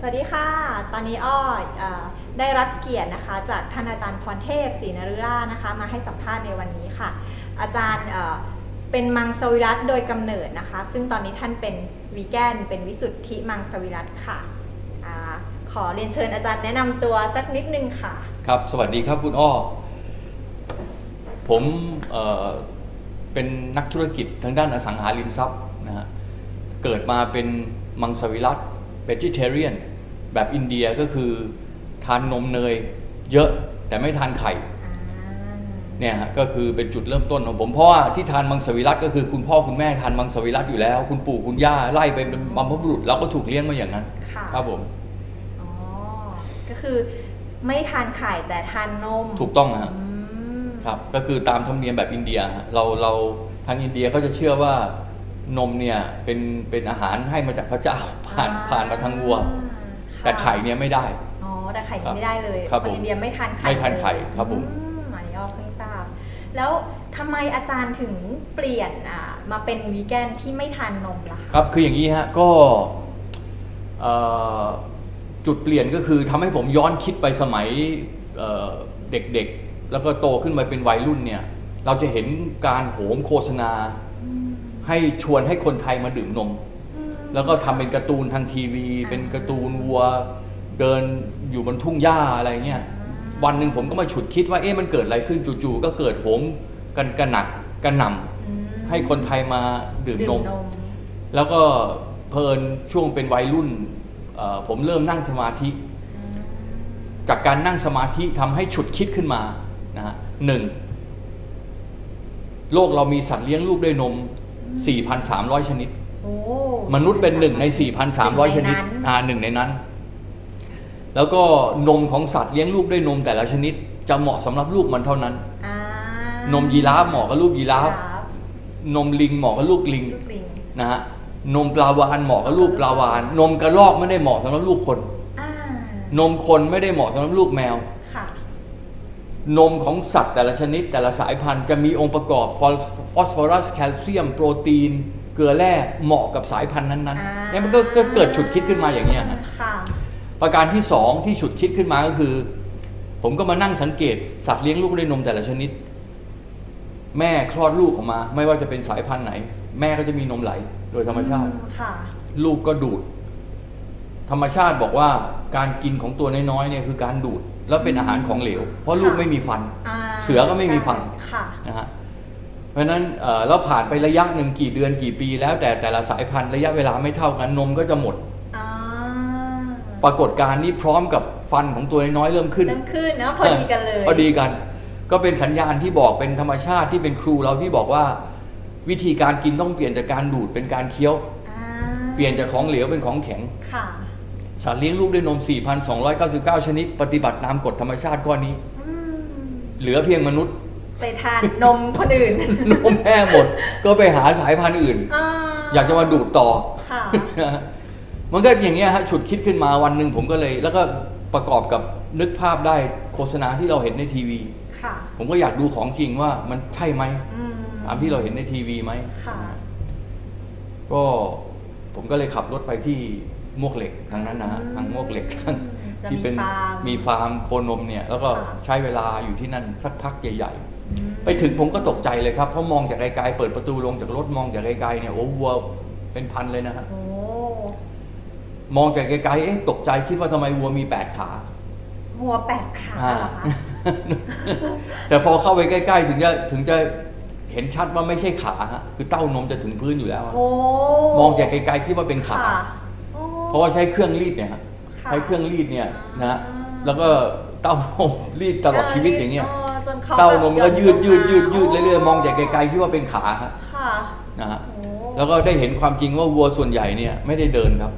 วัสดีค่ะ ตอนนี้อ้อได้รับเกียรตินะคะจากท่านอาจารย์พรเทพศรีนฤราชนะคะมาให้สัมภาษณ์ในวันนี้ค่ะอาจารย์เป็นมังสวิรัติโดยกำเนิดนะคะซึ่งตอนนี้ท่านเป็นวีแกนเป็นวิสุทธิมังสวิรัติค่ะขอเรียนเชิญอาจารย์แนะนำตัวสักนิดนึงค่ะครับสวัสดีครับคุณอ้อผมเป็นนักธุรกิจทางด้านอสังหาริมทรัพย์นะฮะเกิดมาเป็นมังสวิรัติvegetarian แบบอินเดียก็คือทานนมเนยเยอะแต่ไม่ทานไข่เนี่ยฮะก็คือเป็นจุดเริ่มต้นของผมเพราะว่าที่ทานมังสวิรัติก็คือคุณพ่อคุณแม่ทานมังสวิรัติอยู่แล้วคุณปู่คุณย่าไล่ไปเป็นบรรพบุรุษเราก็ถูกเลี้ยงมาอย่างนั้นครับผมอ๋อก็คือไม่ทานไข่แต่ทานนมถูกต้องครับก็คือตามธรรมเนียมแบบอินเดียเราทางอินเดียเขาจะเชื่อว่านมเนี่ยเป็นอาหารให้มาจากพระเจ้าผ่านมาทางวัวแต่ไข่เนี่ยไม่ได้อ๋อแต่ไข่ไม่ได้เลยคนอินเดียไม่ทานไข่ครับผมอันนี้อ้อเพิ่งทราบแล้วทำไมอาจารย์ถึงเปลี่ยนมาเป็นวีแกนที่ไม่ทานนมล่ะครับคืออย่างนี้ฮะก็จุดเปลี่ยนก็คือทำให้ผมย้อนคิดไปสมัยเด็กๆแล้วก็โตขึ้นมาเป็นวัยรุ่นเนี่ยเราจะเห็นการโหมโฆษณาให้ชวนให้คนไทยมาดื่มนมแล้วก็ทำเป็นการ์ตูนทางทีวีเป็นการ์ตูนวัวเดินอยู่บนทุ่งหญ้าอะไรเงี้ยวันหนึ่งผมก็มาฉุดคิดว่ามันเกิดอะไรขึ้นจู่ๆก็เกิดโหมกันกระหนักกระหน่ำให้คนไทยมาดื่มนมแล้วก็เพลินช่วงเป็นวัยรุ่นผมเริ่มนั่งสมาธิจากการนั่งสมาธิทำให้ฉุดคิดขึ้นมานะฮะ1โลกเรามีสัตว์เลี้ยงลูกด้วยนม 4,300 ชนิดมนุษย์เป็น1 ใน 4,300 ชนิดหนึ่งในนั้นแล้วก็นมของสัตว์เลี้ยงลูกด้วยนมแต่ละชนิดจะเหมาะสำหรับลูกมันเท่านั้นนมยีราฟเหมาะกับลูกยีราฟนมลิงเหมาะกับลูกลิงนะฮะนมปลาวาฬเหมาะกับลูกปลาวาฬนมกระรอกไม่ได้เหมาะสำหรับลูกคนนมคนไม่ได้เหมาะสำหรับลูกแมวนมของสัตว์แต่ละชนิดแต่ละสายพันธุ์จะมีองค์ประกอบฟอสฟอรัสแคลเซียมโปรตีนเกลือแร่เหมาะกับสายพันธุ์นั้นๆเนี่ยมันก็เกิดฉุดคิดขึ้นมาอย่างนี้ฮะประการที่2ที่ฉุดคิดขึ้นมาก็คือผมก็มานั่งสังเกตสัตว์เลี้ยงลูกด้วยนมแต่ละชนิดแม่คลอดลูกออกมาไม่ว่าจะเป็นสายพันธุ์ไหนแม่ก็จะมีนมไหลโดยธรรมชาติลูกก็ดูดธรรมชาติบอกว่าการกินของตัวน้อยๆเนี่ยคือการดูดแล้วเป็นอาหารของเหลวเพราะลูกไม่มีฟันเสือก็ไม่มีฟันนะฮะเพราะฉะนั้นเราผ่านไประยะหนึ่งกี่เดือนกี่ปีแล้วแต่ละสายพันธุ์ระยะเวลาไม่เท่ากันนมก็จะหมดปรากฏการณ์นี้พร้อมกับฟันของตัวน้อยเริ่มขึ้นเนาะพอดีกันเลยพอดีกันก็เป็นสัญญาณที่บอกเป็นธรรมชาติที่เป็นครูเราที่บอกว่าวิธีการกินต้องเปลี่ยนจากการดูดเป็นการเคี้ยวเปลี่ยนจากของเหลวเป็นของแข็งสัตว์เลี้ยงลูกด้วยนม 4,299 ชนิดปฏิบัติตามกฎธรรมชาติข้อนี้เหลือเพียงมนุษย์ไปทานนมคนอื่นนมแม่หมดก็ไปหาสายพันธุ์อื่นอยากจะมาดูดต่อมันก็อย่างเงี้ยฮะฉุดคิดขึ้นมาวันหนึ่งผมก็เลยแล้วก็ประกอบกับนึกภาพได้โฆษณาที่เราเห็นในทีวีผมก็อยากดูของจริงว่ามันใช่ไหมตามที่เราเห็นในทีวีไหมก็ผมก็เลยขับรถไปที่มวกเหล็กทางนั้นนะฮะทางมวกเหล็กที่เป็นมีฟาร์มโคนมเนี่ยแล้วก็ใช้เวลาอยู่ที่นั่นสักพักใหญ่ๆไปถึงผมก็ตกใจเลยครับเพราะมองจากไกลๆเปิดประตูลงจากรถมองจากไกลๆเนี่ยโอ้วัวเป็นพันเลยนะฮะมองจากไกลๆตกใจคิดว่าทำไมวัวมี8 ขาวัว8 ขาเหรอคะแต่พอเข้าไปใกล้ๆถึงจะเห็นชัดว่าไม่ใช่ขาฮะคือเต้านมจะถึงพื้นอยู่แล้วมองจากไกลๆคิดว่าเป็นขาเพราะว่าใช้เครื่องรีดเนี่ยฮะใช้เครื่องรีดเนี่ยนะแล้วก็เต้านมรีดตลอดชีวิตอย่างเงี้ยเต้านมก็ยืดเรื่อยๆมองจากไกลๆคิดว่าเป็นขาฮะนะฮะแล้วก็ได้เห็นความจริงว่าวัวส่วนใหญ่เนี่ยไม่ได้เดินครับ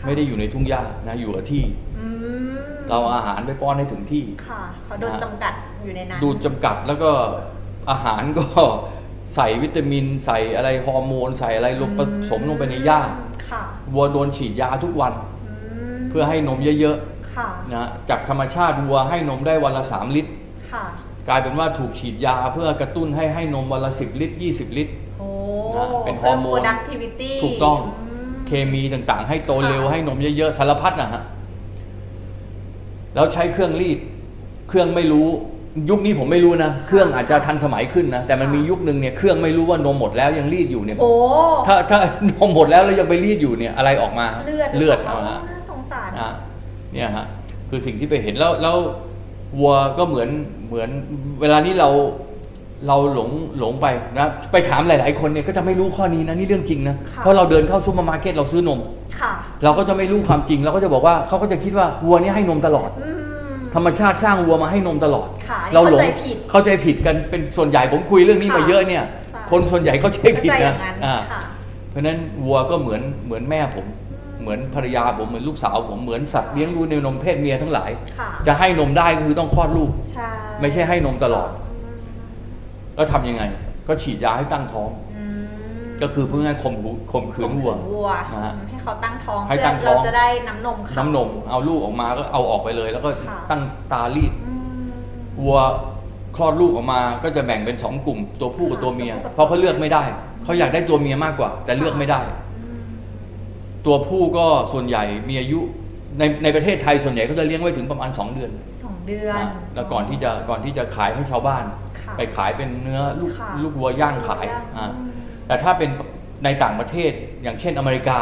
ไม่ได้อยู่ในทุ่งหญ้านะอยู่กับที่เราอาหารไปป้อนให้ถึงที่เขาโดนจำกัดอยู่ในนั้นดูจำกัดแล้วก็อาหารก็ใส่วิตามินใส่อะไรฮอร์โมนใส่อะไรลงผสมลงไปในหญ้าวัวโดนฉีดยาทุกวันเพื่อให้นมเยอะๆนะจากธรรมชาติวัวให้นมได้วันละ3 ลิตรกลายเป็นว่าถูกฉีดยาเพื่อกระตุ้นให้นมวันละ10 ลิตร20 ลิตรนะเป็นฮอร์โมนถูกต้องเคมีต่างๆให้โตเร็วให้นมเยอะๆสารพัดนะฮะ แล้วใช้เครื่องรีดเครื่องไม่รู้ยุคนี้ผมไม่รู้นะเครื่องอาจจะทันสมัยขึ้นนะแต่มันมียุคนึงเนี่ยเครื่องไม่รู้ว่านมหมดแล้วยังรีดอยู่เนี่ย โอ้ ถ้านมหมดแล้วยังไปรีดอยู่เนี่ยอะไรออกมา เลือด เอาฮะ น่าสงสาร เนี่ยฮะคือสิ่งที่ไปเห็นแล้ววัวก็เหมือนเวลานี้เราหลงไปนะไปถามหลายๆคนเนี่ยก็จะไม่รู้ข้อนี้นะนี่เรื่องจริงนะเพราะเราเดินเข้าซูเปอร์มาร์เก็ตเราซื้อนมเราก็จะไม่รู้ความจริงเราก็จะบอกว่าเขาก็จะคิดว่าวัวนี้ให้นมตลอดธรรมชาติสร้างวัวมาให้นมตลอดเราหลงเข้าใจผิดกันเป็นส่วนใหญ่ผมคุยเรื่องนี้มาเยอะเนี่ยคนส่วนใหญ่เข้าใจผิดนะเพราะฉะนั้นวัวก็เหมือนแม่ผมเหมือนภรรยาผมเหมือนลูกสาวผมเหมือนสัตว์เลี้ยงลูกในนมเพศเมียทั้งหลายจะให้นมได้ก็คือต้องคลอดลูกไม่ใช่ให้นมตลอดแล้วทำยังไงก็ฉีดยาให้ตั้งท้องก็คือเพื่อให้ข่มขืนวัวนะฮะให้เขาตั้งท้องเพื่อเราจะได้น้ำนมเอาลูกออกมาก็เอาออกไปเลย แล้วก็ตั้งตารีดวัวคลอดลูกออกมาก็จะแบ่งเป็น2กลุ่มตัวผู้กับตัวเมียเพราะเขาเลือกไม่ได้เขาอยากได้ตัวเมียมากกว่าแต่เลือกไม่ได้ตัวผู้ก็ส่วนใหญ่มีอายุในประเทศไทยส่วนใหญ่เขาจะเลี้ยงไว้ถึงประมาณ2 เดือนแล้วก่อนที่จะขายให้ชาวบ้านไปขายเป็นเนื้อลูกวัวย่างขายแต่ถ้าเป็นในต่างประเทศอย่างเช่นอเมริกา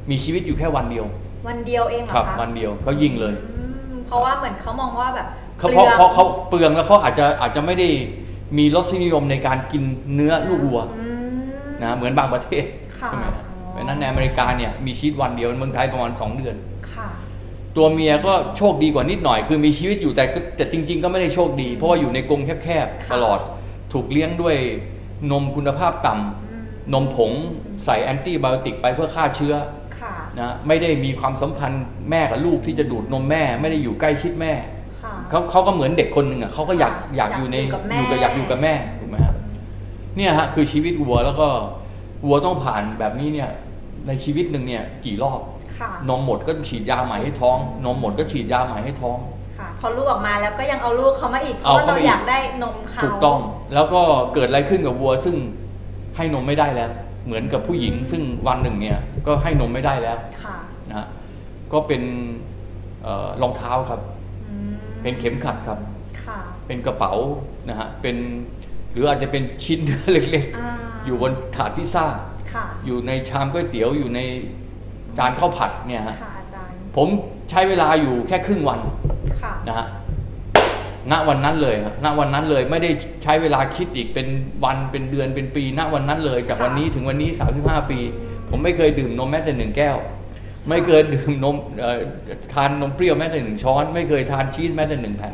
มีชีวิตอยู่แค่วันเดียวเองเหรอคะครับวันเดียวเขายิงเลยเพราะว่าเหมือนเขามองว่าแบบเพราะเขาเปลืองแล้วเขาอาจจะไม่ได้มีรสนิยมในการกินเนื้อลูกวัวนะเหมือนบางประเทศใช่ไหมเพราะนั้นในอเมริกาเนี่ยมีชีวิตวันเดียวเมืองไทยประมาณ2 เดือนตัวเมียก็โชคดีกว่านิดหน่อยคือมีชีวิตอยู่แต่จริงๆก็ไม่ได้โชคดีเพราะว่าอยู่ในกรงแคบๆตลอดถูกเลี้ยงด้วยนมคุณภาพต่ำนมผงใส่แอนตี้ไบโอติกไปเพื่อฆ่าเชื้อนะไม่ได้มีความสัมพันธ์แม่กับลูกที่จะดูดนมแม่ไม่ได้อยู่ใกล้ชิดแม่เขาก็เหมือนเด็กคนหนึ่งอ่ะเขาก็อยากอยู่กับแม่ถูกไหมครับเนี่ยฮะคือชีวิตวัวแล้วก็วัวต้องผ่านแบบนี้เนี่ยในชีวิตหนึ่งเนี่ยกี่รอบนมหมดก็ฉีดยาใหม่ให้ท้องนมหมดก็ฉีดยาใหม่ให้ท้องพอลูกออกมาแล้วก็ยังเอาลูกเขามาอีกเพราะว่าเราอยากได้นมเขาถูกต้องแล้วก็เกิดอะไรขึ้นกับวัวซึ่งให้นมไม่ได้แล้วเหมือนกับผู้หญิงซึ่งวันหนึ่งเนี่ยก็ให้นมไม่ได้แล้วนะก็เป็นรองเท้าครับเป็นเข็มขัดครับเป็นกระเป๋านะฮะเป็นหรืออาจจะเป็นชิ้นเนื้อเล็กๆอยู่บนถาดพิซซ่าอยู่ในชามก๋วยเตี๋ยวอยู่ในจานข้าวผัดเนี่ยฮะผมใช้เวลาอยู่แค่ครึ่งวันนะฮะณวันนั้นเลยครับณวันนั้นเลยไม่ได้ใช้เวลาคิดอีกเป็นวันเป็นเดือนเป็นปีณวันนั้นเลยจากวันนี้ถึงวันนี้35 ปีผมไม่เคยดื่มนมแม้แต่1 แก้วไม่เคยดื่มนมทานนมเปรี้ยวแม้แต่1 ช้อนไม่เคยทานชีสแม้แต่1 แผ่น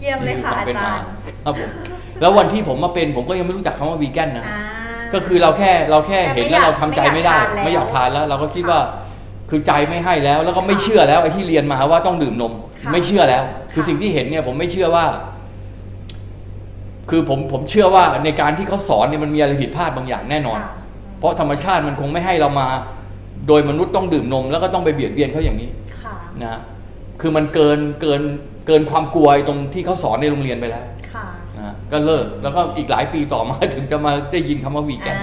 เยี่ยมเลยค่ะอาจารย์ครับผมแล้ววันที่ผมมาเป็นผมก็ยังไม่รู้จักคำว่าวีแกนนะก็คือเราแค่เห็นแล้วเราทำใจไม่ได้ไม่อยากทานแล้วเราก็คิดว่าคือใจไม่ให้แล้วก็ไม่เชื่อแล้วไอ้ที่เรียนมาว่าต้องดื่มนมไม่เชื่อแล้วคือสิ่งที่เห็นเนี่ยผมไม่เชื่อว่าคือผมเชื่อว่าในการที่เขาสอนเนี่ยมันมีอะไรผิดพลาดบางอย่างแน่นอนเพราะธรรมชาติมันคงไม่ให้เรามาโดยมนุษย์ต้องดื่มนมแล้วก็ต้องไปเบียดเบียนเขาอย่างนี้นะคือมันเกินความกลัวตรงที่เขาสอนในโรงเรียนไปแล้วนะก็เลิกแล้วก็อีกหลายปีต่อมาถึงจะมาได้ยินคำว่าวีแกน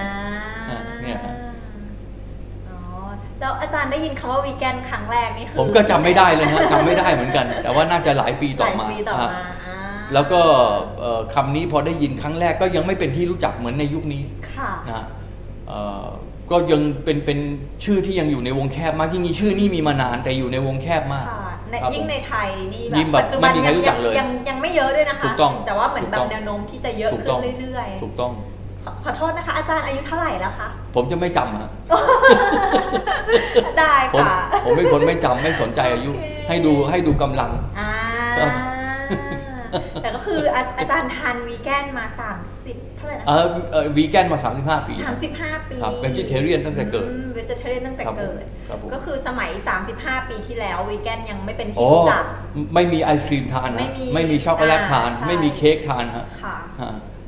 เนี่ยแล้วอาจารย์ได้ยินคำว่าวีแกนครั้งแรกนี่คือผมก็จำไม่ได้เลยนะจำไม่ได้เหมือนกันแต่ว่าน่าจะหลายปีต่อมาแล้วก็คำนี้พอได้ยินครั้งแรกก็ยังไม่เป็นที่รู้จักเหมือนในยุคนี้นะก็ยังเป็นชื่อที่ยังอยู่ในวงแคบมากที่มีชื่อนี่มีมานานแต่อยู่ในวงแคบมากยิ่งในไทยนี่แบบปัจจุบันยังไม่เยอะด้วยนะคะแต่ว่าเหมือนแบบแนวโน้มที่จะเยอะขึ้นเรื่อยๆถูกต้องขอโทษนะคะอาจารย์อายุเท่าไหร่แล้วคะผมจะไม่จำฮะได้ค่ะผมเป็นคนไม่จำไม่สนใจอายุให้ดูกำลังแต่ก็คืออาจารย์ทานวีแกนมา30เท่าไหร่นะวีแกนมา35 ปีครับเวจิเทเรียนตั้งแต่เกิดเวจิเทเรียนตั้งแต่เกิดก็คือสมัย35 ปีที่แล้ววีแกนยังไม่เป็นที่รู้จักไม่มีไอศครีมทานไม่มีช็อกโกแลตทานไม่มีเค้กทานฮะ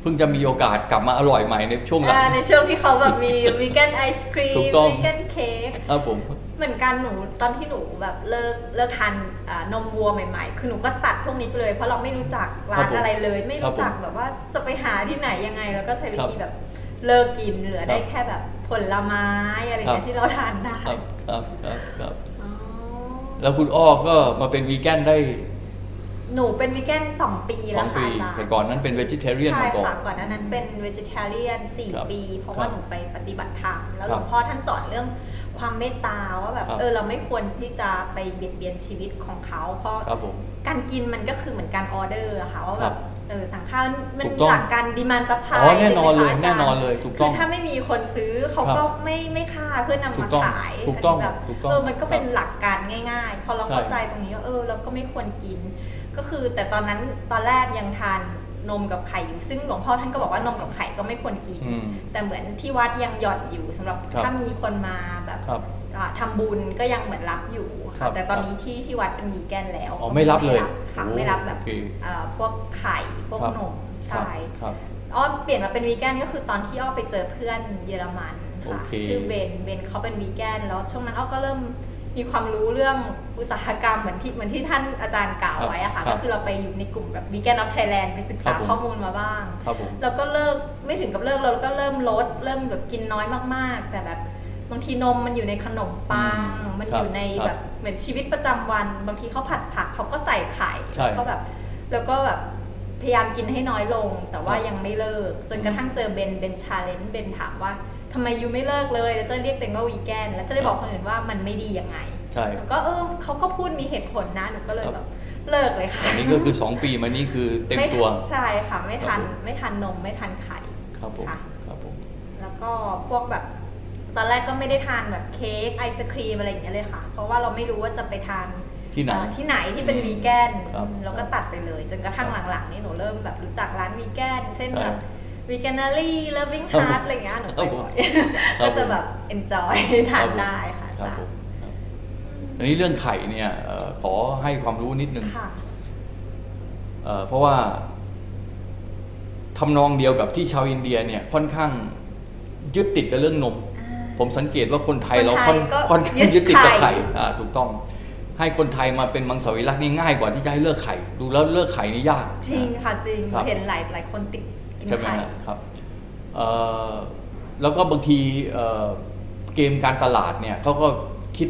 เพิ่งจะมีโอกาสกลับมาอร่อยใหม่ในช่วงหลังในช่วงที่เขาแบบมีวีแกนไอศครีมวีแกนเค้กครับผมเหมือนกันหนูตอนที่หนูแบบเลิกทานนมวัวใหม่ๆคือหนูก็ตัดพวกนี้ไปเลยเพราะเราไม่รู้จักร้านอะไรเลยไม่รู้จักแบบว่าจะไปหาที่ไหนยังไงแล้วก็ใช้วิธีแบบเลิกกินเหลือได้แค่แบบผลไม้อะไรเงี้ยที่เราทานได้ครับ แล้วคุณอ้อก็มาเป็นวีแกนได้ หนูเป็นวีแกน2 ปี ส แล้ อ ว ง ค่ะ ปี อาจารย์ แต่ก่อนนั้นเป็น vegetarian ใช่ มาก่อน ค่ะก่อนหน้านั้นเป็น vegetarian ครับ 4 ปี เพราะ ครั ว่า บ หนูไปปฏิบัติธรรมแล้ว ค ห รั ล บ วงพ่อท่านสอนเรื่องความเมตตาว่าแบบ ครับ เราไม่ควรที่จะไปเบียดเบียนชีวิตของเขาเพราะ ครับผม การกินมันก็คือเหมือนการออเดอร์อะค่ะว่า ค แบ รั บบ สั่งข้าวมัน ถูกต้อง หลักการดีมานซัพพลา อ๋อแน่นอนเลย จริงไหมคะ แน่นอนเลยถูกต้อง คือถ้าไม่มีคนซื้อเขา ครับ ก็ไม่ฆ่าเพื่อนำ ถู มาก ต้อง ขาย ถูกต้อง แบบ ถูกต้อง มันก็เป็น ครับ หลักการง่ายๆ พอเรา ใช่ เข้าใจตรงนี้ว่าเราก็ไม่ควรกิน ก็คือแต่ตอนนั้นตอนแรกยังทานนมกับไข่อยู่ซึ่งหลวงพ่อท่านก็บอกว่านมกับไข่ก็ไม่ควรกิน อืม แต่เหมือนที่วัดยังหย่อนอยู่สำหรับ ครับ ถ้ามีคนมาแบบ ครับ ทำบุญก็ยังเหมือนรับอยู่ ครั ค่ะ บ แต่ตอนนี้ที่วัดเป็นวีแกนแล้ว อ๋อไม่รับเลย ค่ะ โอ้ ไม่รับแบบ โอเค พวกไข่พวก ครับ นมใช่ ครับ อ้อเปลี่ยนมาเป็นวีแกนก็คือตอนที่อ้อไปเจอเพื่อนเยอรมัน โอ ค่ะ เค ชื่อเบนเขาเป็นวีแกนแล้วช่วงนั้นอ้อก็เริ่มมีความรู้เรื่องอุตสาหกรรมเหมือนที่ท่านอาจารย์กล่าวไว้อะค่ะ ครับ ก็คือเราไปอยู่ในกลุ่มแบบวีแกนออฟไทยแลนด์ไปศึก ครั ษา บผม ข้อมูลมาบ้าง ครับผม แล้วก็เลิกไม่ถึงกับเลิกเราก็เริ่มลดเริ่มแบบกินน้อยมากๆ แต่แบบบางทีนมมันอยู่ในขนมปัง มัน ครับ อยู่ใน ครับ แบบเหมือนชีวิตประจำวัน บางทีเขาผัดผักเขาก็ใส่ไข่ ใช่ แล้วก็แบบพยายามกินให้น้อยลง แต่ว่า ครับ ยังไม่เลิก จนกระทั่งเจอเบนชาเลนจ์เบนถามว่าทำไมยูไม่เลิกเลยแล้วจะเรียกตัวเองว่าวีแกนแล้วจะได้บอกคนอื่นว่ามันไม่ดียังไง ใช่ แล้วก็เขาก็พูดมีเหตุผลนะหนูก็เลย ครับ แบบเลิกเลยค่ะ อันนี้ก็คือ 2 ปีมานี้คือเต็มตัว ใช่ค่ะไม่ทัน ครับผม ไม่ทันนมไม่ทันไข่ ครับผม ค่ะ ครับผม แล้วก็พวกแบบตอนแรกก็ไม่ได้ทานแบบเค้กไอศครีมอะไรอย่างเงี้ยเลยค่ะ เพราะว่าเราไม่รู้ว่าจะไปทาน ที่ไหน ที่ไหนที่เป็น อืม วีแกน ครับ เราก็ตัดไปเลย จนกระทั่งหลังๆนี่หนูเริ่มแบบรู้จักร้านวีแกนเช่น ใช่ แบบวีแกนารีเลิฟวิ่ง ครับ ฮาร์ดอะไรเงี้ยหนูไปบ่อย ครับผม ก็จะแบบเอนจอยทานได้ค่ะอา ครับ จาร ผม ย์ ครับอันนี้เรื่องไข่เนี่ยขอให้ความรู้นิดนึง ค่ะ เพราะว่าทำนองเดียวกับที่ชาวอินเดียเนี่ยค่อนข้างยึดติดกับเรื่องนม ผมสังเกตว่าคนไทยเราค่อน ก็ ข้างยึดติดกับไข่ ไข่ ถูกต้อง ให้คนไทยมาเป็นมังสวิรัตินี่ง่ายกว่าที่จะให้เลิกไข่ ดูแล้วเลิกไข่นี่ยาก จริงค่ะจริง ครับ เห็นหลายคนติดกิน ใช่ไหม ไข่ ฮะครับแล้วก็บางทีเกมการตลาดเนี่ยเขาก็คิด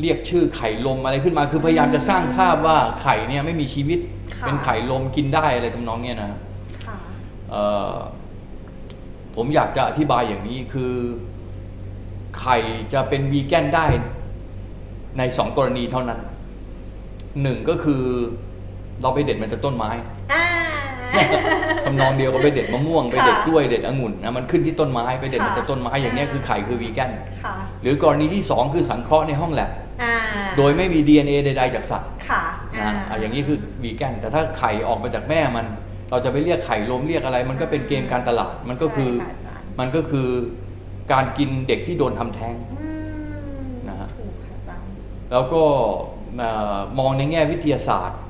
เรียกชื่อไข่ลมอะไรขึ้นมา คือพยายามจะสร้างภาพว่าไข่เนี่ยไม่มีชีวิต ค่ะ เป็นไข่ลมกินได้อะไรทำนองเนี้ยนะ ค่ะ ผมอยากจะอธิบายอย่างนี้คือไข่จะเป็นวีแกนได้ใน2 กรณีเท่านั้น 1ก็คือเราไปเด็ดมันจากต้นไม้ ทำนองเดียวกับไปเด็ดมะม่วงไปเด็ดกล้วยเด็ดองุ่นนะมันขึ้นที่ต้นไม้ไปเด็ดมันจากต้นไม้อย่างเนี้ยคือไข่คือวีแกน ค่ะ หรือกรณีที่ 2 คือสังเคราะห์ในห้องแลบ อ่า โดยไม่มี DNA ใดๆจากสัตว์ ค่ะ นะอย่างนี้คือวีแกนแต่ถ้าไข่ออกมาจากแม่มัน เราจะไปเรียกไข่ลมเรียกอะไร มันก็เป็นเกมการตลาดมันก็คือ ใช่ะอาจารย์ มันก็คือการกินเด็กที่โดนทำแท้ง อืม นะฮะ ถูกค่ะอาจารย์ แล้วก็มองในแง่วิทยาศาสตร์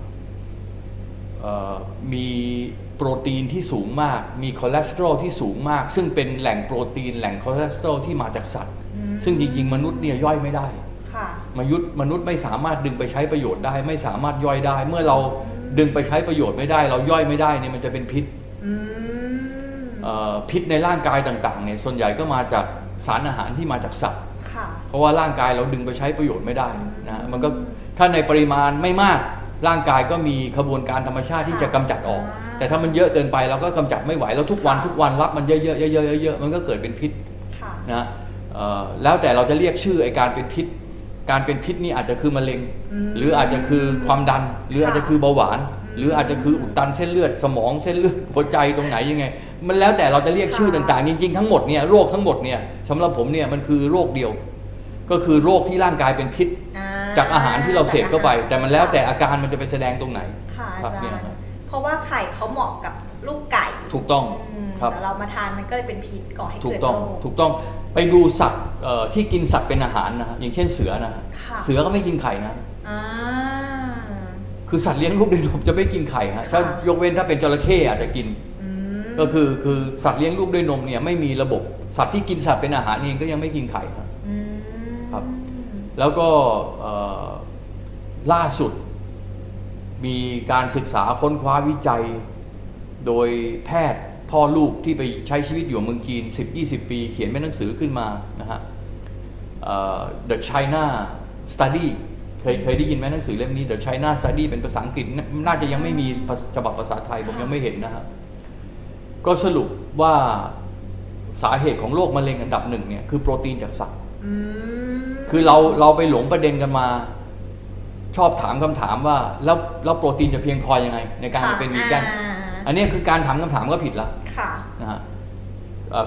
มีโปรตีนที่สูงมาก มีคอเลสเตอรอลที่สูงมาก ซึ่งเป็นแหล่งโปรตีนแหล่งคอเลสเตอรอลที่มาจากสัตว์ ซึ่งจริงๆมนุษย์เนี่ยย่อยไม่ได้ ค่ะ มนุษย์ไม่สามารถดึงไปใช้ประโยชน์ได้ ไม่สามารถย่อยได้ เมื่อเราดึงไปใช้ประโยชน์ไม่ได้ เราย่อยไม่ได้เนี่ยมันจะเป็นพิษ อืม พิษในร่างกายต่างๆเนี่ยส่วนใหญ่ก็มาจากสารอาหารที่มาจากสัตว์ ค่ะ เพราะว่าร่างกายเราดึงไปใช้ประโยชน์ไม่ได้นะมันก็ถ้าในปริมาณไม่มากร่างกายก็มีขบวนการธรรมชาติที่จะกำจัดออก แต่ถ้ามันเยอะเกินไปเราก็กำจัดไม่ไหวแล้วทุกวันรับมันเยอะๆเยอะๆเยอะๆมันก็เกิดเป็นพิษ ค่ะ นะแล้วแต่เราจะเรียกชื่อไอ้การเป็นพิษนี่อาจจะคือมะเร็ง หรืออาจจะคือความดัน หรืออาจจะคือเบาหวาน หรืออาจจะคืออุดตันเส้นเลือดสมองเส้นเลือดหัวใจตรงไหนยังไง มันแล้วแต่เราจะเรียกชื่อต่างๆจริงๆทั้งหมดเนี่ยโรคทั้งหมดเนี่ยสำหรับผมเนี่ยมันคือโรคเดียว ก็คือโรคที่ร่างกายเป็นพิษ จากอาหารที่เราเสพเข้าไป แต่มันแล้วแต่อาการมันจะไปแสดงตรงไหน ค่ะอา ครับ จาร เนี่ย ย์ เพราะว่าไข่เขาเหมาะกับลูกไก่ ถูกต้อง ครับ แต่เรามาทานมันก็เลยเป็นพิษก่อให้ ถู เกิ ก ด ต้อง โรค ถูกต้องไปดูสัตว์ที่กินสัตว์เป็นอาหารนะฮะอย่างเช่นเสือนะฮะ ค่ะ เสือก็ไม่กินไข่นะ อ่า คือสัตว์เลี้ยงลูกด้วยนมจะไม่กินไข่ฮะ ค่ะ ถ้ายกเว้นถ้าเป็นจระเข้อาจจะกิน อืม ก็คือสัตว์เลี้ยงลูกด้วยนมเนี่ยไม่มีระบบสัตว์ที่กินสัตว์เป็นอาหารเองก็ยังไม่กินไข่ครับ อืม ครับ แล้วก็ล่าสุดมีการศึกษาค้นคว้าวิจัย โดยแพทย์พ่อลูกที่ไปใช้ชีวิตอยู่เมืองจีน 10-20 ปีเขียนเป็นหนังสือขึ้นมานะฮะThe China Study เคยได้ยินไหมหนังสือเล่มนี้ The China Study เป็นภาษาอังกฤษน่าจะยังไม่มีฉบับภาษาไทยผมยังไม่เห็นนะครับก็สรุปว่าสาเหตุของโรคมะเร็งอันดับหนึ่งเนี่ยคือโปรตีนจากสัตว์คือเราไปหลงประเด็นกันมาชอบถามคำถามว่าแล้วโปรตีนจะเพียงพอยังไงในการเป็นวีแกนอันนี้คือการถามคำถามก็ผิดแล้วนะฮะ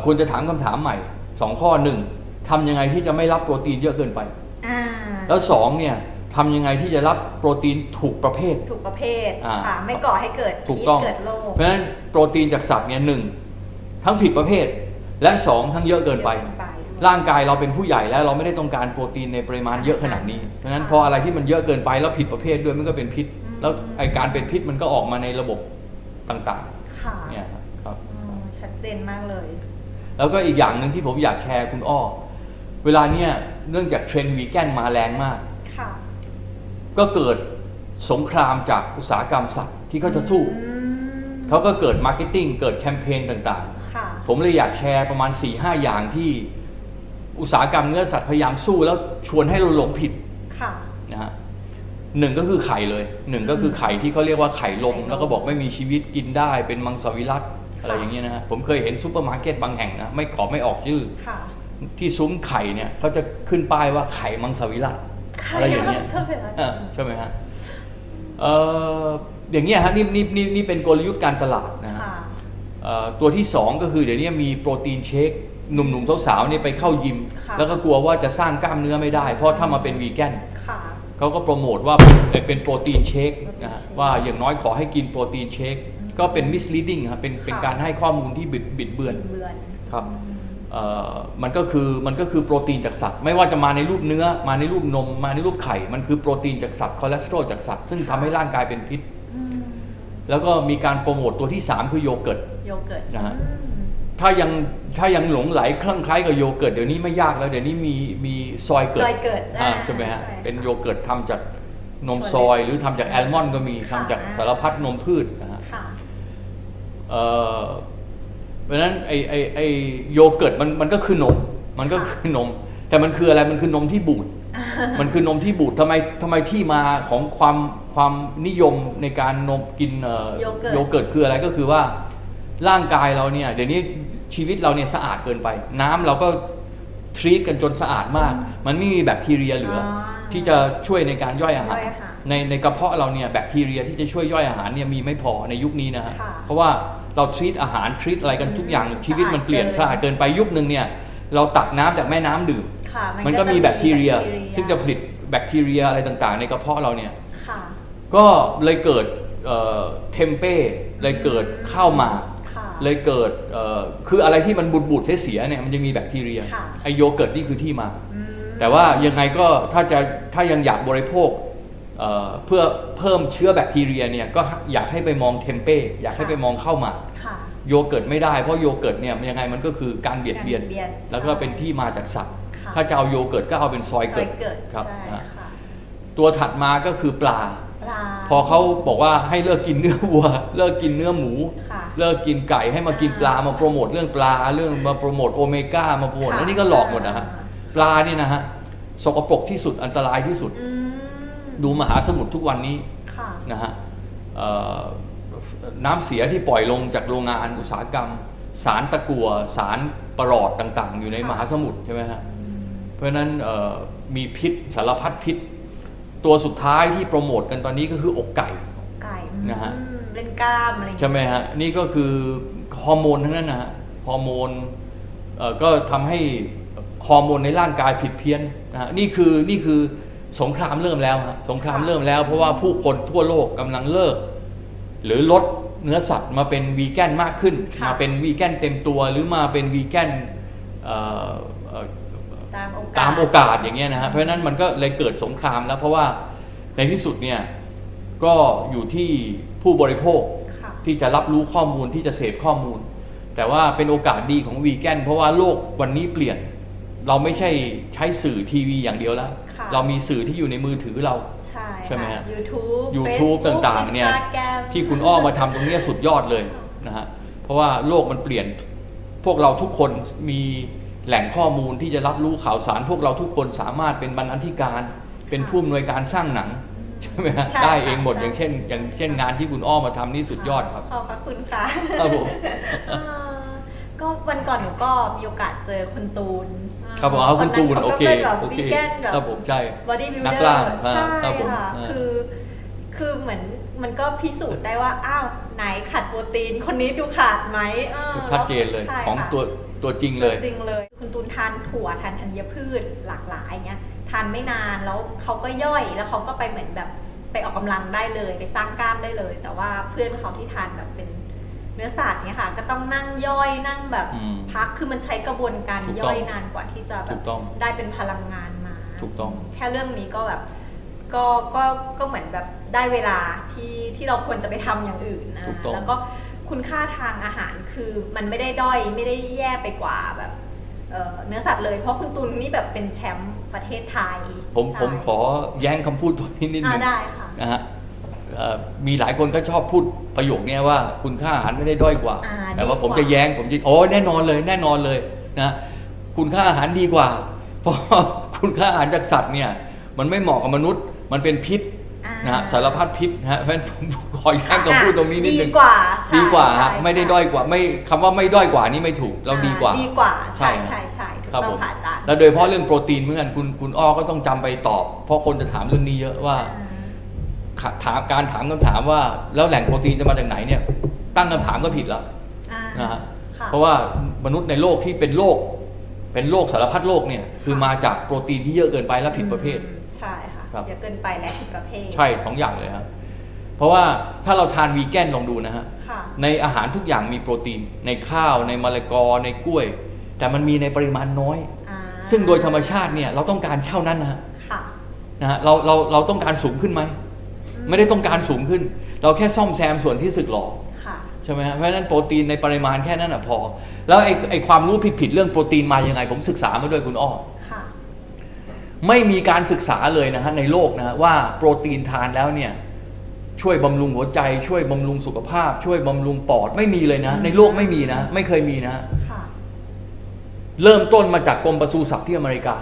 ควรจะถามคำถามใหม่2ข้อ1ทำยังไงที่จะไม่รับโปรตีนเยอะเกินไปแล้ว2เนี่ยทำยังไงที่จะรับโปรตีนถูกประเภทค่ะไม่ก่อให้เกิดพิษเกิดโรคเพราะฉะนั้นโปรตีนจากสัตว์เนี่ย1ทั้งผิดประเภทและ2ทั้งเยอะเกินไปร่างกายเราเป็นผู้ใหญ่แล้วเราไม่ได้ต้องการโปรตีนในปริมาณเยอะขนาดนี้เพราะฉะนั้นพออะไรที่มันเยอะเกินไปแล้วผิดประเภทด้วยมันก็เป็นพิษแล้วไอการเป็นพิษมันก็ออกมาในระบบต่างๆเนี่ยครับชัดเจนมากเลยแล้วก็อีกอย่างหนึ่งที่ผมอยากแชร์คุณอ้อเวลาเนี่ยเนื่องจากเทรนด์วีแกนมาแรงมากก็เกิดสงครามจากอุตสาหกรรมสัตว์ที่เขาจะสู้เขาก็เกิดมาร์เก็ตติ้งเกิดแคมเปญต่างๆผมเลยอยากแชร์ประมาณ 4-5 อย่างที่อุตสาหกรรมเนื้อสัตว์พยายามสู้แล้วชวนให้เราหลงผิดนะฮะ1ก็คือไข่เลย1ก็คือไข่ที่เขาเรียกว่าไข่ลมแล้วก็บอกไม่มีชีวิตกินได้เป็นมังสวิรัติอะไรอย่างเงี้ยนะฮะผมเคยเห็นซูเปอร์มาร์เก็ตบางแห่งนะไม่ขอไม่ออกชื่อที่ซุ้มไข่เนี่ยเขาจะขึ้นป้ายว่าไข่มังสวิรัติอะไรอย่างเงี้ยใช่ไหมฮะอย่างเงี้ยฮะนี่เป็นกลยุทธ์การตลาดนะฮะตัวที่2ก็คือเดี๋ยวนี้มีโปรตีนเชคหนุ่มๆสาวๆเนี่ยไปเข้ายิมแล้วก็กลัวว่าจะสร้างกล้ามเนื้อไม่ได้เพราะถ้ามาเป็นวีแกนเขาก็โปรโมทว่าเป็นโปรตีนเชคนะว่าอย่างน้อยขอให้กินโปรตีนเชคก็เป็น misleading ครับเป็นการให้ข้อมูลที่บิดเบือนครับมันก็คือโปรตีนจากสัตว์ไม่ว่าจะมาในรูปเนื้อมาในรูปนมมาในรูปไข่มันคือโปรตีนจากสัตว์คอเลสเตอรอลจากสัตว์ซึ่งทำให้ร่างกายเป็นพิษแล้วก็มีการโปรโมทตัวที่3คือโยเกิร์ตนะฮะถ้ายังหลงไหลคลั่งไคล้กับโยเกิร์ตเดี๋ยวนี้ไม่ยากแล้วเดี๋ยวนี้มีซอยเกิร์ตใช่ไหมฮะเป็นโยเกิร์ตทำจากนมซอยหรือทำจากแอลมอนด์ก็มีทำจากสารพัดนมพืชนะฮะเพราะฉะนั้นไอโยเกิร์ตมันก็คือนมแต่มันคืออะไรมันคือนมที่บูดมันคือนมที่บูดทำไมที่มาของความนิยมในการกินโยเกิร์ตคืออะไรก็คือว่าร่างกายเราเนี่ยเดี๋ยวนี้ชีวิตเราเนี่ยสะอาดเกินไปน้ำเราก็ทรีตกันจนสะอาดมากมันไม่มีแบคทีเรียเหลือที่จะช่วยในการย่อยอาหารในกระเพาะเราเนี่ยแบคทีเรียที่จะช่วยย่อยอาหารเนี่ยมีไม่พอในยุคนี้นะฮะเพราะว่าเราทรีตอาหารทรีตอะไรกันทุกอย่างชีวิตมันเปลี่ยนสะอาดเกินไปยุคนึงเนี่ยเราตักน้ำจากแม่น้ำดื่มมันก็มีแบคทีเรียซึ่งจะผลิตแบคทีเรียอะไรต่างๆในกระเพาะเราเนี่ยก็เลยเกิดเทมเป้เลยเกิดข้าวหมากเลยเกิดคืออะไรที่มันบูดเสียเนี่ยมันจะมีแบคทีเรียไอโยเกิร์ตนี่คือที่มาแต่ว่ายังไงก็ถ้ายังอยากบริโภคเพื่อเพิ่มเชื้อแบคทีเรียเนี่ยก็อยากให้ไปมองเทมเป้อยากให้ไปมองข้าวหมากโยเกิร์ตไม่ได้เพราะโยเกิร์ตเนี่ยยังไงมันก็คือการเบียดเบียนแล้วก็เป็นที่มาจากสัตว์ถ้าจะเอาโยเกิร์ตก็เอาเป็นซอยเกิร์ตครับตัวถัดมาก็คือปลาพอเขาบอกว่าให้เลิกกินเนื้อวัวเลิกกินเนื้อหมูเลิกกินไก่ให้มากินปลามาโปรโมทเรื่องปลาเรื่องมาโปรโมทโอเมก้ามาโปรโมทแล้วนี่ก็หลอกหมดนะฮะปลานี่นะฮะสกปรกที่สุดอันตรายที่สุดดูมหาสมุทรทุกวันนี้นะฮะน้ำเสียที่ปล่อยลงจากโรงงานอุตสาหกรรมสารตะกั่วสารปรอดต่างๆอยู่ในมหาสมุทรใช่ไหมฮะเพราะฉะนั้นมีพิษสารพัดพิษตัวสุดท้ายที่โปรโมทกันตอนนี้ก็คืออกไก่นะฮะเล่นกล้ามอะไรใช่ไหมฮะนี่ก็คือฮอร์โมนทั้งนั้นนะฮะฮอร์โมนก็ทำให้ฮอร์โมนในร่างกายผิดเพี้ยนนะฮะนี่คือสงครามเริ่มแล้วฮะสงครามเริ่มแล้วเพราะว่าผู้คนทั่วโลกกำลังเลิกหรือลดเนื้อสัตว์มาเป็นวีแกนมากขึ้นมาเป็นวีแกนเต็มตัวหรือมาเป็นวีแกนตามโอกาสอย่างเงี้ยนะฮะเพราะฉะนั้นมันก็เลยเกิดสงครามแล้วเพราะว่าในที่สุดเนี่ยก็อยู่ที่ผู้บริโภคที่จะรับรู้ข้อมูลที่จะเสพข้อมูลแต่ว่าเป็นโอกาสดีของวีแกนเพราะว่าโลกวันนี้เปลี่ยนเราไม่ใช่ใช้สื่อทีวีอย่างเดียวแล้วเรามีสื่อที่อยู่ในมือถือเราใช่ไหมฮะ YouTube ต่างๆเนี่ยที่คุณอ้อมาทำตรงนี้สุดยอดเลยนะฮะเพราะว่าโลกมันเปลี่ยนพวกเราทุกคนมีแหล่งข้อมูลที่จะรับรู้ข่าวสารพวกเราทุกคนสามารถเป็นบรรณาธิการ เป็นผู้อำนวยการสร้างหนังใช่ไหมฮะ ใช่ ได้เองหมด ใช่ อย่างเช่นงานที่คุณอ้อมาทำนี่สุดยอดครับ ขอบพระคุณค่ะ ครับผม เอ่อก็วันก่อนหนูก็มีโอกาสเจอคุณตูน ครับผมเอาคุณตูนโอเค แบบ โอ วี เค แกนแบบ ครับผมใช่ บอดี้บิว นั เด ก อ ล่า ร์ใช่ ครับผม ค่ะ คือเหมือนมันก็พิสูจน์ได้ว่าอ้าวไหนขาดโปรตีนคนนี้ดูขาดไหมชัดเจนเลย ใช่ ของ ค่ะ ตัวจริงเลย จริงเลย คุณตูนทานถั่วทานธัญพืชหลากหลายเงี้ยทานไม่นานแล้วเขาก็ย่อยแล้วเขาก็ไปเหมือนแบบไปออกกำลังได้เลยไปสร้างกล้ามได้เลย แต่ว่าเพื่อนเขาที่ทานแบบเป็นเนื้อสัตว์เนี่ยค่ะก็ต้องนั่งย่อยนั่งแบบ อืม พักคือมันใช้กระบวนการ ถูกต้อง ย่อยนานกว่าที่จะแบ ถู บ กต้อง ได้เป็นพลังงานมา ถูกต้อง แค่เรื่องนี้ก็แบบก็เหมือนแบบได้เวลาที่เราควรจะไปทำอย่างอื่นนะ ถูกต้อง แล้วก็คุณค่าทางอาหารคือมันไม่ได้ด้อยไม่ได้แย่ไปกว่าแบบเนื้อสัตว์เลยเพราะคุณตุลนี่แบบเป็นแชมป์ประเทศไทย ผม ใช่ ขอแย้งคำพูดตัวนี้นิดนึง ได้ค่ะ นะฮะมีหลายคนก็ชอบพูดประโยคนี้ว่าคุณค่าอาหารไม่ได้ด้อยกว่า แต่ว่าผมจะแย้งผมจะแน่นอนเลยแน่นอนเลยนะคุณค่าอาหารดีกว่า เพราะคุณค่าอาหารจากสัตว์เนี่ยมันไม่เหมาะกับมนุษย์มันเป็นพิษนะฮะสารพัดพิษนะฮะเพราะฉะนั้นผมขอแย้งคำพูดตรงนี้นิดนึง ดีกว่าใช่ ดีกว่า ใช่ ฮะไม่ได้ด้อยกว่าไม่คำว่าไม่ด้อยกว่านี่ไม่ถูกเราดีกว่า ดีกว่าใช่ ใช่ ใช่ถูก ครับ ต้อ ผ ง ม ค่ะอาจารย์ แล้วโดยเฉพาะเรื่องโปรตีนเหมือนกันคุณอ้อก็ต้องจำไปตอบ เพราะคนจะถามเรื่องนี้เยอะว่าการถามคำถามว่าแล้วแหล่งโปรตีนจะมาจากไหนเนี่ยตั้งคำถามก็ผิดแล้วนะฮะ ค่ะ เพราะว่ามนุษย์ในโลกที่เป็นโรคสารพัดโรคเนี่ยคือมาจากโปรตีนที่เยอะเกินไปและผิดประเภท ใช่ค่ะ ครับ เยอะเกินไปและผิดประเภท ใช่สองอย่างเลยครับเพราะว่าถ้าเราทานวีแกนลองดูนะฮะ ค่ะ ในอาหารทุกอย่างมีโปรตีนในข้าวในมะละกอในกล้วย แต่มันมีในปริมาณน้อย ซึ่งโดยธรรมชาติเนี่ยเราต้องการเท่านั้นนะฮะ ค่ะ นะฮะเราต้องการสูงขึ้นไหมไม่ได้ต้องการสูงขึ้น เราแค่ซ่อมแซมส่วนที่สึกหรอ ค่ะ ใช่ไหมฮะเพราะฉะนั้นโปรตีนในปริมาณแค่นั้นพอ แล้วไอ้ความรู้ผิดๆเรื่องโปรตีนมายังไงผมศึกษามาด้วยคุณอ้อ ค่ะ ไม่มีการศึกษาเลยนะฮะในโลกนะฮะว่าโปรตีนทานแล้วเนี่ยช่วยบำรุงหัวใจ ช่วยบำรุงสุขภาพ ช่วยบำรุงปอดไม่มีเลยนะในโลกไม่มีนะไม่เคยมีนะ ค่ะ เริ่มต้นมาจากกรมปศุสัตว์ที่อเมริกา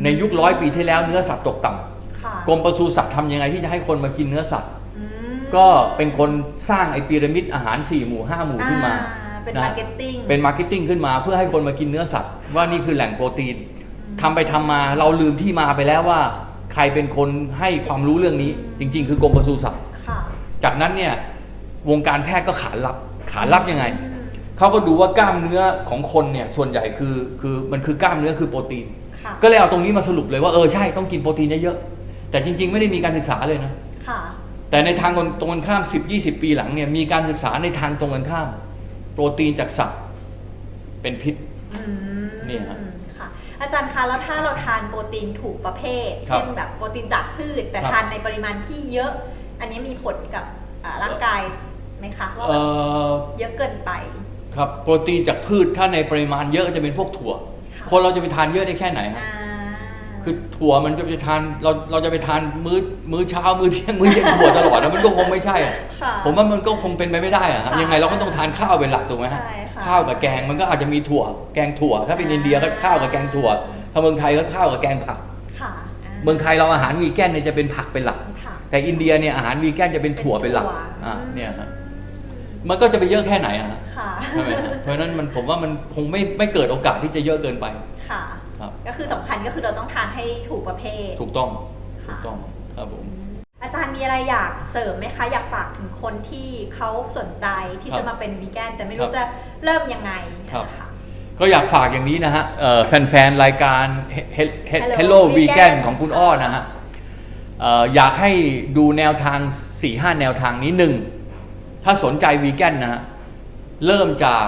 ในยุค100 ปีที่แล้วเนื้อสัตว์ตกต่ำ ค่ะ กรมปศุสัตว์ทำยังไงที่จะให้คนมากินเนื้อสัตว์ อืม ก็เป็นคนสร้างไอ้พีระมิดอาหาร4 หมู่ 5 หมู่ขึ้นมา เป็น นะ มาร์เก็ตติ้ง เป็นมาร์เก็ตติ้งขึ้นมาเพื่อให้คนมากินเนื้อสัตว์ว่านี่คือแหล่งโปรตีนทำไปทำมาเราลืมที่มาไปแล้วว่า ใครเป็นคนให้ความรู้เรื่องนี้ จริง ๆ คือกรมปศุสัตว์ ค่ะ จากนั้นเนี่ยวงการแพทย์ก็ขานรับยังไงเขาก็ดูว่ากล้ามเนื้อของคนเนี่ยส่วนใหญ่คือมันคือกล้ามเนื้อคือโปรตีน ค่ะ ก็เลยเอาตรงนี้มาสรุปเลยว่าใช่ต้องกินโปรตีนเยอะๆแต่จริง ๆ ไม่ได้มีการศึกษาเลยนะ ค่ะ แต่ในทางตรงกันข้าม 10-20 ปีหลังเนี่ยมีการศึกษาในทางตรงกันข้าม โปรตีนจากสัตว์เป็นพิษ อืม นี่ฮะ ค่ะ อาจารย์คะแล้วถ้าเราทานโปรตีนถูกประเภท ครับ เช่นแบบโปรตีนจากพืช แต่ ครับ ทานในปริมาณที่เยอะ อันนี้มีผลกับร่างกายไหมคะว่าแบบเยอะเกินไป ครับโปรตีนจากพืชถ้าในปริมาณเยอะก็จะเป็นพวกถั่ว ค่ะ คนเราจะไปทานเยอะได้แค่ไหนฮะ อ่า คือถั่วมันจะไปทานเราจะไปทานมื้อเช้ามื้อเที่ยงมื้อเย็นถั่วตลอดนะมันก็คงไม่ใช่อะ ค่ะ ผมว่ามันก็คงเป็นไปไม่ได้อะฮะ ค่ะ ยังไงเราก็ต้องทานข้าวเป็นหลักถูกไหมฮะ ใช่ค่ะ ข้าวกับแกงมันก็อาจจะมีถั่วแกงถั่ว ถ้าเป็นอินเดียก็ข้าวกับแกงถั่วถ้าเมืองไทยก็ข้าวกับแกงผัก ค่ะ เมืองไทยเราอาหารวีแกนเนี่ยจะเป็นผักเป็นหลัก ค่ะ แต่อินเดียเนี่ยอาหารวีแกนจะเป็นถั่วเป็นหลักเนี่ยฮะมันก็จะไปเยอะแค่ไหนอะฮะ ค่ะ ใช่ไหมฮะเพราะฉะนั้นผมว่ามันคงไม่เกิดโอกาสที่จะเยอะเกินไป ค่ะ ครับ ก็คือสำคัญก็คือเราต้องทานให้ถูกประเภท ถูกต้อง ค่ะ ถูกต้องครับผม อาจารย์มีอะไรอยากเสริมไหมคะ อยากฝากถึงคนที่เขาสนใจที่ ครับ จะมาเป็นวีแกนแต่ไม่ ค รู้ รับ จะเริ่มยังไง ครับ นะคะ ก็อยากฝากอย่างนี้นะฮะแฟนๆรายการ Hello Hello Vegan Vegan ของคุณอ้อนะฮะอยากให้ดูแนวทาง 4-5 แนวทางนี้ถ้าสนใจวีแกนนะฮะเริ่มจาก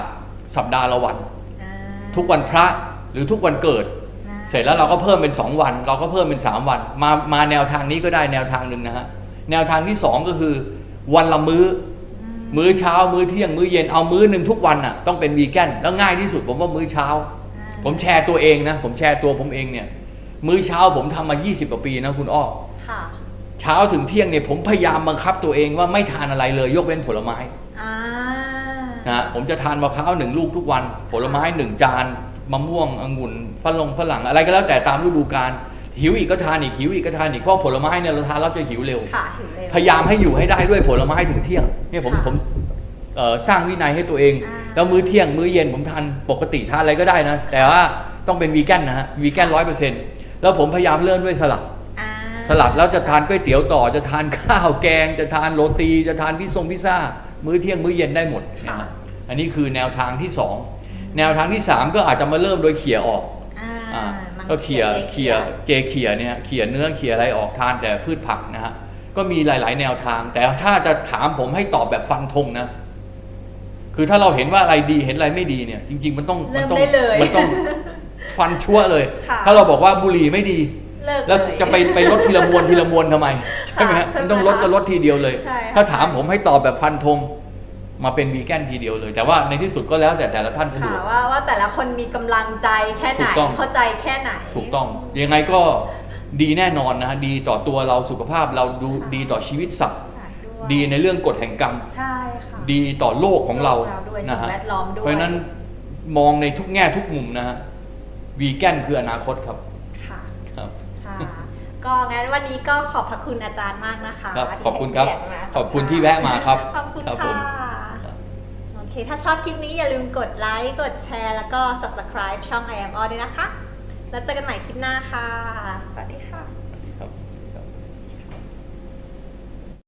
สัปดาห์ละวัน อ่า ทุกวันพระหรือทุกวันเกิด อ่า เสร็จแล้วเราก็เพิ่มเป็น2 วัน เราก็เพิ่มเป็น3 วันมาแนวทางนี้ก็ได้แนวทางหนึ่งนะฮะแนวทางที่ 2 ก็คือวันละมื้อเช้ามื้อเที่ยงมื้อเย็นเอามื้อหนึ่งทุกวันน่ะต้องเป็นวีแกนแล้วง่ายที่สุดผมว่ามื้อเช้า ผมแชร์ตัวเองนะผมแชร์ตัวผมเองเนี่ยมื้อเช้าผมทำมา20 กว่าปีนะคุณอ้อ ค่ะ เช้าถึงเที่ยงเนี่ยผมพยายามบังคับตัวเองว่าไม่ทานอะไรเลยยกเว้นผลไม้ อ่า นะฮะผมจะทานมะพร้าว1 ลูกทุกวันผลไม้1 จานมะม่วงองุ่นฝรั่งอะไรก็แล้วแต่ตามฤดูกาล หิวอีกก็ทานอีกหิวอีกก็ทานอีกเพราะผลไม้เนี่ยเราทานแล้วจะหิวเร็ว ค่ะถึงเร็ว พยายามให้อยู่ให้ได้ด้วยผลไม้ถึงเที่ยงเนี่ยผม ค่ะ สร้างวินัยให้ตัวเอง อ่า แล้วมื้อเที่ยงมื้อเย็นผมทานปกติทานอะไรก็ได้นะแต่ว่าต้องเป็นวีแกนนะฮะวีแกน100%แล้วผมพยายามเริ่มด้วยสลัด อ่า สลัดแล้วจะทานก๋วยเตี๋ยวต่อจะทานข้าวแกง จะทานโรตีจะทานพิซซ่ามื้อเที่ยงมื้อเย็นได้หมดนะฮะอันนี้คือแนวทางที่สองแนวทางที่สามก็อาจจะมาเริ่มโดยเขี่ยออก อ่า ก็เขี่ยเนี่ยเขี่ยเนื้อเขี่ยอะไรออกทานแต่พืชผักนะฮะก็มีหลาย ๆ แนวทาง แต่ถ้าจะถามผมให้ตอบแบบฟันธงนะ คือถ้าเราเห็นว่าอะไรดีเห็นอะไรไม่ดีเนี่ย จริง ๆ มันต้อง เริ่มได้เลย มันต้องฟันชั่วเลย ค่ะ ถ้าเราบอกว่าบุหรี่ไม่ดี เลิก แล้ว เลย จะไปลดทีละมวนทำไมใช่ไหมฮะ ใช่ไหม มันต้องลดก็ลดทีเดียวเลย ใช่ค่ะ ถ้าถามผมให้ตอบแบบฟันธงมาเป็นวีแกนทีเดียวเลย แต่ว่าในที่สุดก็แล้วแต่ละท่านสะด ค่ะ วก ว่าแต่ละคนมีกำลังใจแค่ไหน ถูกต้อง เข้าใจแค่ไหน ถูกต้องยังไงก็ดีแน่นอนนะฮะดีต่อตัวเราสุขภาพเราดูดีต่อชีวิตสัตว์ สาธุด้วย ดีในเรื่องกฎแห่งกรรม ใช่ค่ะ ดีต่อโลกของเรา โลกเราด้วย นะฮะ สิ่งแวดล้อมด้วย เพราะฉะนั้นมองในทุกแง่ทุกมุมนะฮะวีแกนคืออนาคตครับ ค่ะ ครับ ค่ะ ก็งั้นวันนี้ก็ขอบพระคุณอาจารย์มากนะคะ ครับ ที่ ขอบคุณครับ ให้เกียติมา ขอบคุณที่แวะมาครับ ขอบคุณ ครับผ ค่ะ ม โอเค ถ้าชอบคลิปนี้อย่าลืมกดไลค์ กดแชร์ แล้วก็ subscribe ช่อง I am all ด้วยนะคะ แล้วเจอกันใหม่คลิปหน้าค่ะ สวัสดีค่ะ